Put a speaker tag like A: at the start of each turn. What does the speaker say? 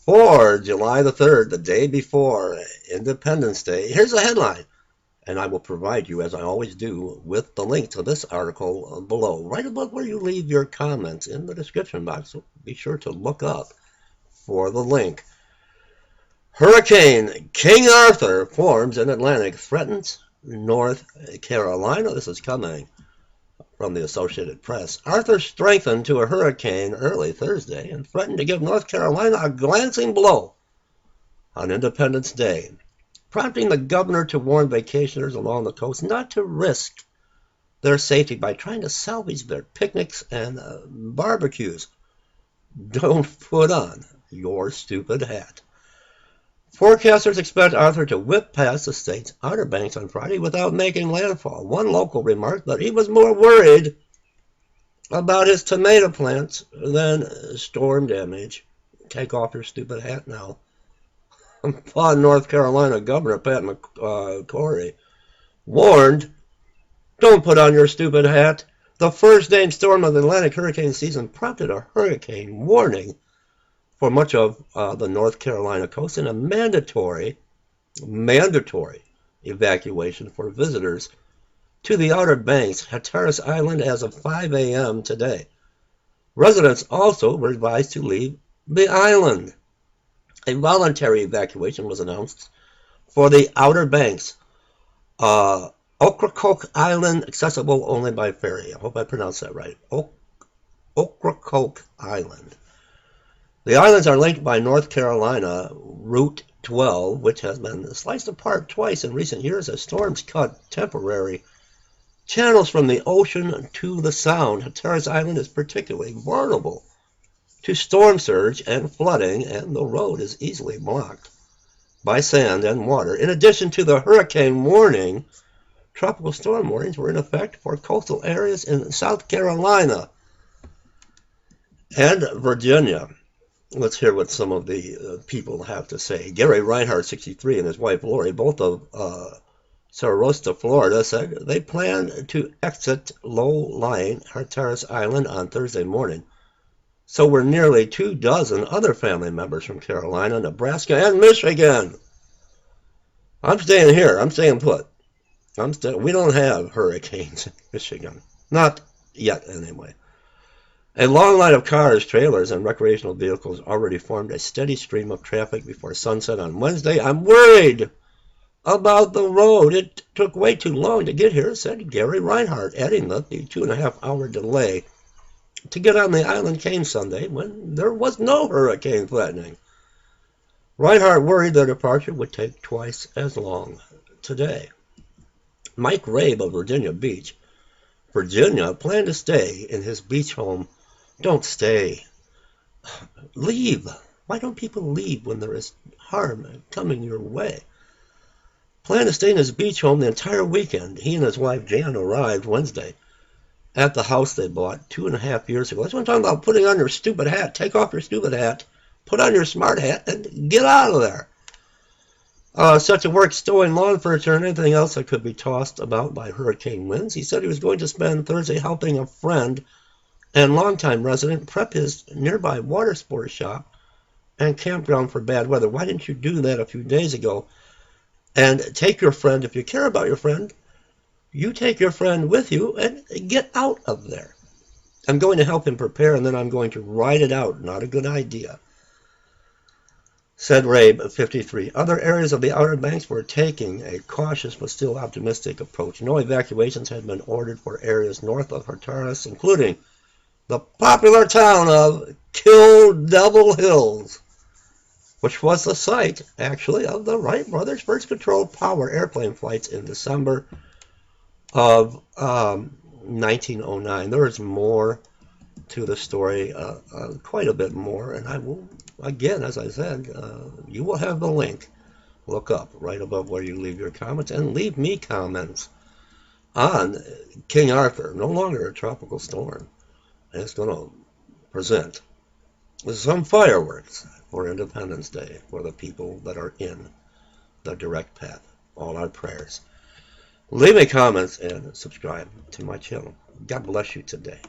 A: For July the 3rd, the day before Independence Day, here's a headline. And I will provide you, as I always do, with the link to this article below, right above where you leave your comments in the description box. So be sure to look up for the link. Hurricane King Arthur forms in Atlantic, threatens North Carolina. This is coming from the Associated Press. Arthur strengthened to a hurricane early Thursday and threatened to give North Carolina a glancing blow on Independence Day, prompting the governor to warn vacationers along the coast not to risk their safety by trying to salvage their picnics and barbecues. Don't put on your stupid hat. Forecasters expect Arthur to whip past the state's Outer Banks on Friday without making landfall. One local remarked that he was more worried about his tomato plants than storm damage. Take off your stupid hat now. North Carolina Governor Pat McCrory warned, don't put on your stupid hat. The first named storm of the Atlantic hurricane season prompted a hurricane warning for much of the North Carolina coast and a mandatory evacuation for visitors to the Outer Banks, Hatteras Island, as of 5 a.m. today. Residents also were advised to leave the island. A voluntary evacuation was announced for the Outer Banks. Ocracoke Island, accessible only by ferry. I hope I pronounced that right. Ocracoke Island. The islands are linked by North Carolina Route 12, which has been sliced apart twice in recent years as storms cut temporary channels from the ocean to the sound. Hatteras Island is particularly vulnerable to storm surge and flooding, and the road is easily blocked by sand and water. In addition to the hurricane warning, tropical storm warnings were in effect for coastal areas in South Carolina and Virginia. Let's hear what some of the people have to say. Gary Reinhardt, 63, and his wife Lori, both of Sarasota, Florida, said they plan to exit low-lying Hatteras Island on Thursday morning. So were nearly 24 other family members from Carolina, Nebraska, and Michigan. I'm staying here. I'm staying put. We don't have hurricanes in Michigan. Not yet, anyway. A long line of cars, trailers, and recreational vehicles already formed a steady stream of traffic before sunset on Wednesday. I'm worried about the road. It took way too long to get here, said Gary Reinhardt, adding that the 2.5-hour delay to get on the island came Sunday when there was no hurricane threatening. Reinhardt worried their departure would take twice as long today. Mike Rabe of Virginia Beach, Virginia, planned to stay in his beach home. Don't stay. Leave. Why don't people leave when there is harm coming your way? Planned to stay in his beach home the entire weekend. He and his wife Jan arrived Wednesday at the house they bought 2.5 years ago. That's what I'm talking about, putting on your stupid hat. Take off your stupid hat, put on your smart hat, and get out of there. Set to work stowing lawn furniture and anything else that could be tossed about by hurricane winds. He said he was going to spend Thursday helping a friend and longtime resident prep his nearby water sports shop and campground for bad weather. Why didn't you do that a few days ago? And take your friend, if you care about your friend, you take your friend with you and get out of there. I'm going to help him prepare, and then I'm going to ride it out. Not a good idea, said Rabe, 53. Other areas of the Outer Banks were taking a cautious but still optimistic approach. No evacuations had been ordered for areas north of Hatteras, including the popular town of Kill Devil Hills, which was the site, actually, of the Wright brothers' first controlled power airplane flights in December of 1909. There is more to the story, quite a bit more, and I will, again, as I said, you will have the link. Look up right above where you leave your comments, and leave me comments on King Arthur, no longer a tropical storm. And it's going to present some fireworks for Independence Day for the people that are in the direct path. All our prayers. Leave me comments and subscribe to my channel. God bless you today.